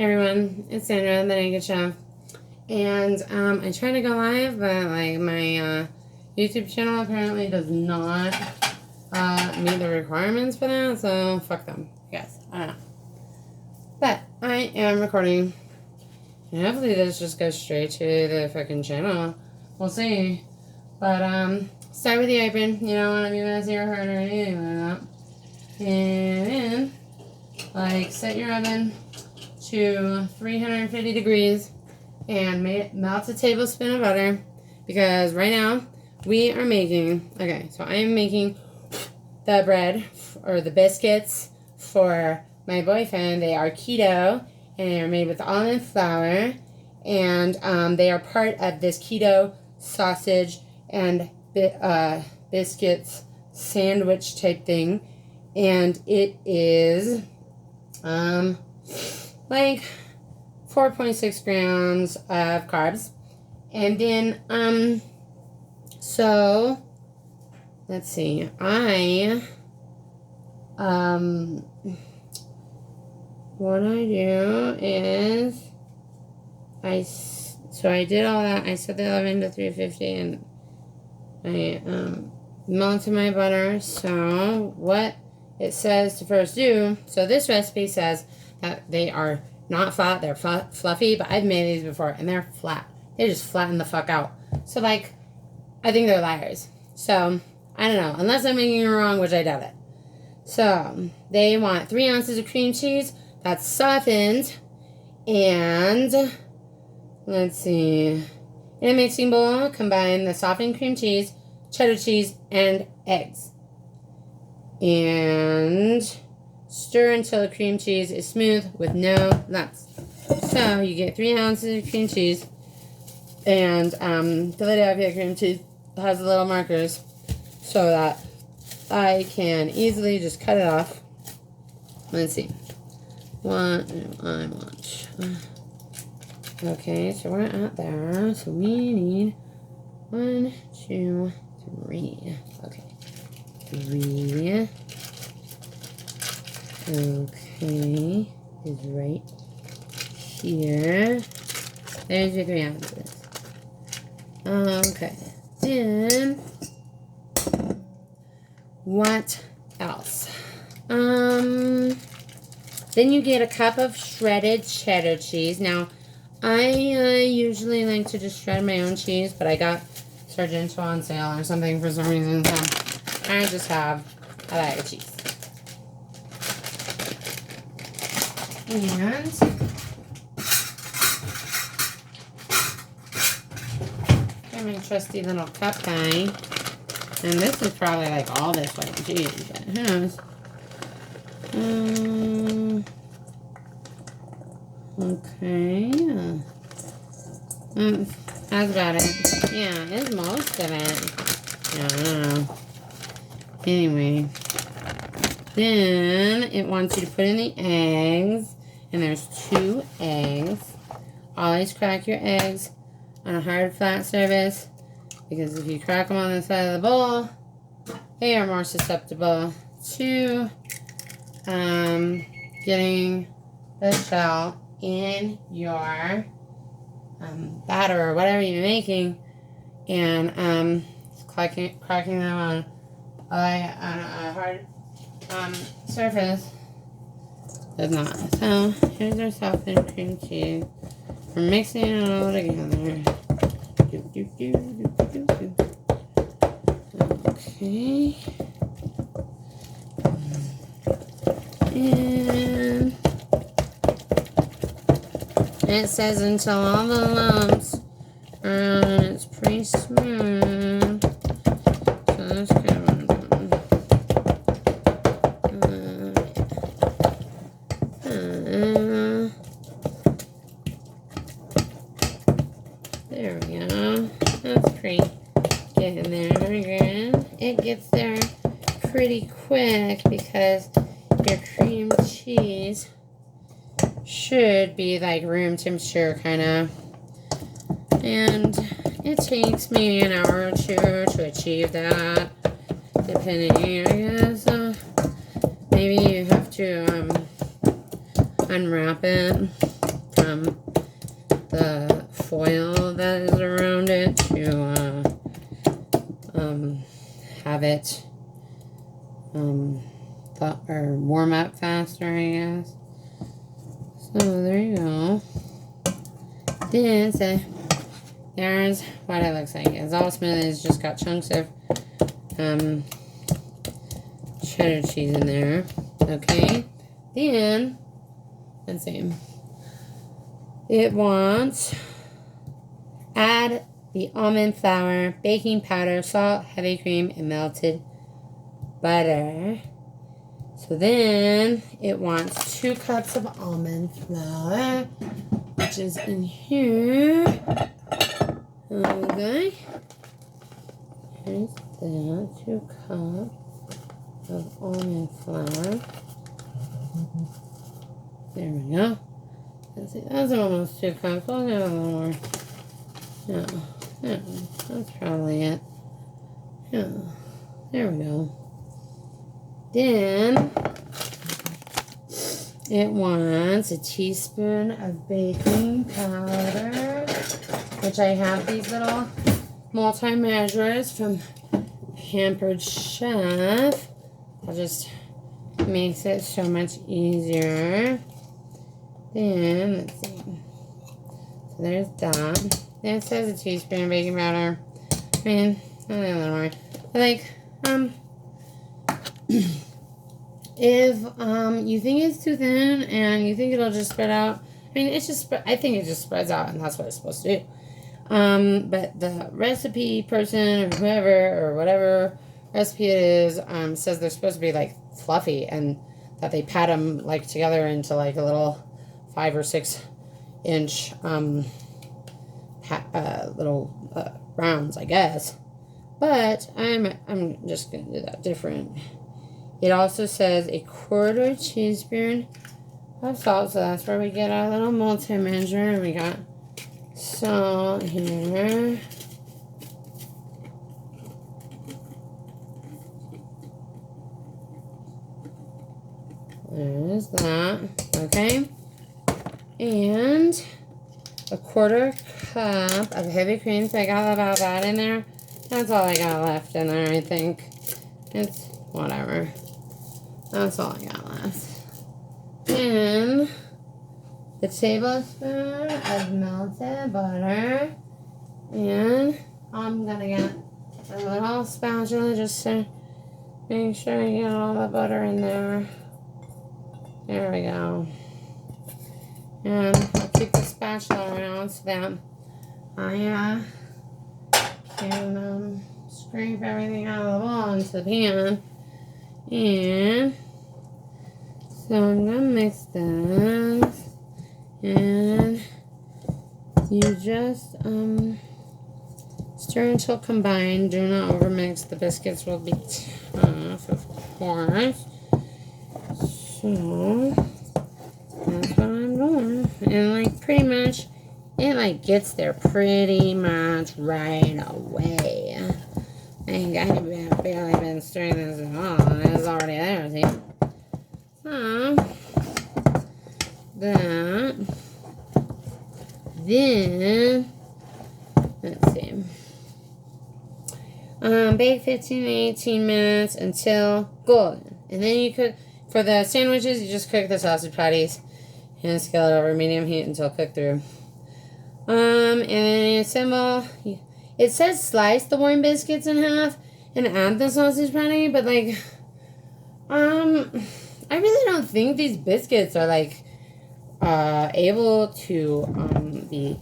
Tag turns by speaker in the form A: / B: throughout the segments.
A: Everyone, it's Sandra, the Naked Chef, and I tried to go live, but like my YouTube channel apparently does not meet the requirements for that, so fuck them, I guess. I don't know. But I am recording, and hopefully this just goes straight to the fucking channel. We'll see. But start with the open. You don't want to be messy or hurt or anything like that. And then, like, set your oven to 350 degrees and melt a tablespoon of butter, because right now we are making, so I am making the bread or the biscuits for my boyfriend. They are keto and they are made with almond flour, and they are part of this keto sausage and biscuits sandwich type thing, and it is like 4.6 grams of carbs. And then so let's see, what I do is I did all that. I set the oven to 350 and I melted my butter. So what it says to first do, so this recipe says that they are not flat, they're fluffy, but I've made these before and they're flat. They just flatten the fuck out. So like, I think they're liars. So I don't know, unless I'm making it wrong, which I doubt it. So they want 3 ounces of cream cheese that's softened, and let's see, in a mixing bowl, combine the softened cream cheese, cheddar cheese, and eggs. And stir until the cream cheese is smooth with no lumps. So you get 3 ounces of cream cheese, and Philadelphia cream cheese has little markers so that I can easily just cut it off. Let's see. What do I want? Okay, so we're at there. So we need 1, 2, 3. Okay. 3. Okay. Is right here. There's your 3 ounces. Okay. Then what else? Then you get a cup of shredded cheddar cheese. Now, I usually like to just shred my own cheese, but I got Sargento on sale or something for some reason, so I just have a bag of cheese. And got my trusty little cup guy. And this is probably like all this white cheese, but who knows? Okay. That's about it. Yeah, it's most of it. I don't know. Anyway. Then it wants you to put in the eggs. And there's 2 eggs. Always crack your eggs on a hard flat surface, because if you crack them on the side of the bowl, they are more susceptible to getting the shell in your batter or whatever you're making, and cracking them on a hard surface does not. So here's our softened cream cheese. We're mixing it all together. Okay. And it says until all the lumps are on and it's pretty smooth. So that's good. There we go. That's pretty getting there. Again, it gets there pretty quick because your cream cheese should be like room temperature kind of, and it takes maybe an hour or 2 to achieve that, depending, I guess. Maybe you have to unwrap it the foil that is around it to have it or warm up faster, I guess. So there you go. Then there's what it looks like. It's all smooth. It's just got chunks of cheddar cheese in there. Okay. Then let's see. It wants add the almond flour, baking powder, salt, heavy cream, and melted butter. So then it wants 2 cups of almond flour, which is in here. Okay. Here's that 2 cups of almond flour. There we go. Let's see, that's almost 2 cups. We'll get a little more. Yeah, that's probably it. Yeah, there we go. Then it wants a teaspoon of baking powder, which I have these little multi-measures from Pampered Chef. That just makes it so much easier. Then, let's see. So there's that. Then it says a teaspoon of baking powder. I mean, a little more. But like, if you think it's too thin and you think it'll just spread out, I mean, it's just, I think it just spreads out, and that's what it's supposed to do. But the recipe person or whoever or whatever recipe it is says they're supposed to be like fluffy, and that they pat them like together into like a little 5 or 6 inch little rounds, I guess. But I'm just gonna do that different. It also says a 1/4 teaspoon of salt, so that's where we get our little multi-measure. We got salt here. There's that. Okay. And a 1/4 cup of heavy cream. So I got about that in there. That's all I got left in there, I think. It's whatever. That's all I got left. Then the tablespoon of melted butter. And I'm gonna get a little spatula just to make sure I get all the butter in there. There we go. And I'll keep the spatula around so that I can scrape everything out of the bowl into the pan. And so I'm going to mix this. And you just stir until combined. Do not overmix. The biscuits will be tough, of course. So that's what I'm doing. And like pretty much it like gets there pretty much right away. I think I've barely been stirring this at all. It's already there, see? So that. Then let's see. Bake 15 to 18 minutes until golden. And then you cook. For the sandwiches, you just cook the sausage patties and scale it over medium heat until cooked through. And then you assemble. It says slice the warm biscuits in half and add the sausage patty, but like, I really don't think these biscuits are like able to be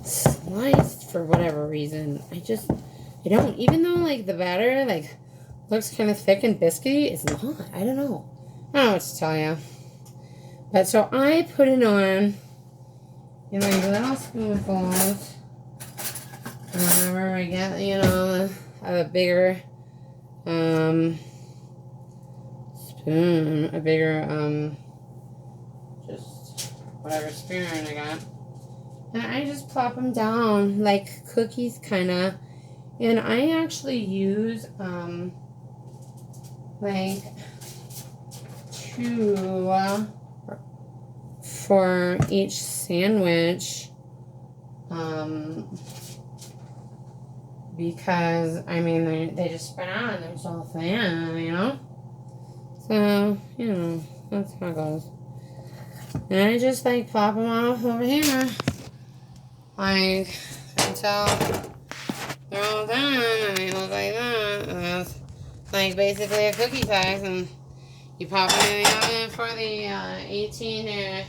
A: sliced for whatever reason. I don't. Even though like the batter like looks kind of thick and biscuity, it's not. I don't know. I don't know what to tell you. But so I put it on in like little spoonfuls. Whenever I get, a bigger spoon, just whatever spoon I got. And I just plop them down like cookies, kind of. And I actually use, like, 2 for each sandwich. Because, I mean, they just spread out and they're so thin, you know? So, you know, that's how it goes. And I just, like, pop them off over here. Like, until they're all done, and they look like that. And that's, like, basically a cookie size. And you pop it in the oven for the 18 to,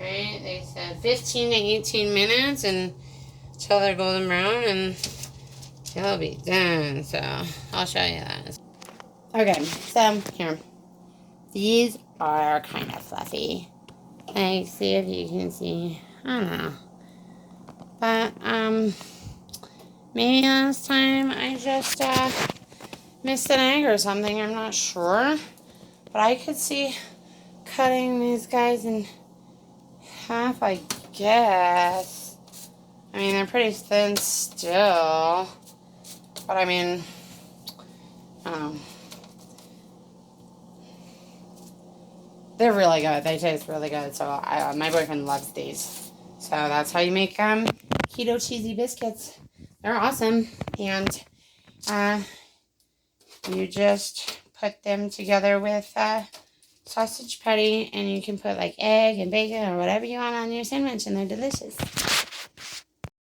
A: right? They said 15 to 18 minutes and until they're golden brown, and they'll be done. So, I'll show you that. Okay, so, here. These are kind of fluffy. Like, see if you can see. I don't know. But, maybe last time I just, missed an egg or something. I'm not sure. But I could see cutting these guys in half, I guess. I mean, they're pretty thin still. But, I mean, I don't know. They're really good. They taste really good. So, my boyfriend loves these. So, that's how you make keto cheesy biscuits. They're awesome. And you just put them together with sausage patty. And you can put, like, egg and bacon or whatever you want on your sandwich. And they're delicious.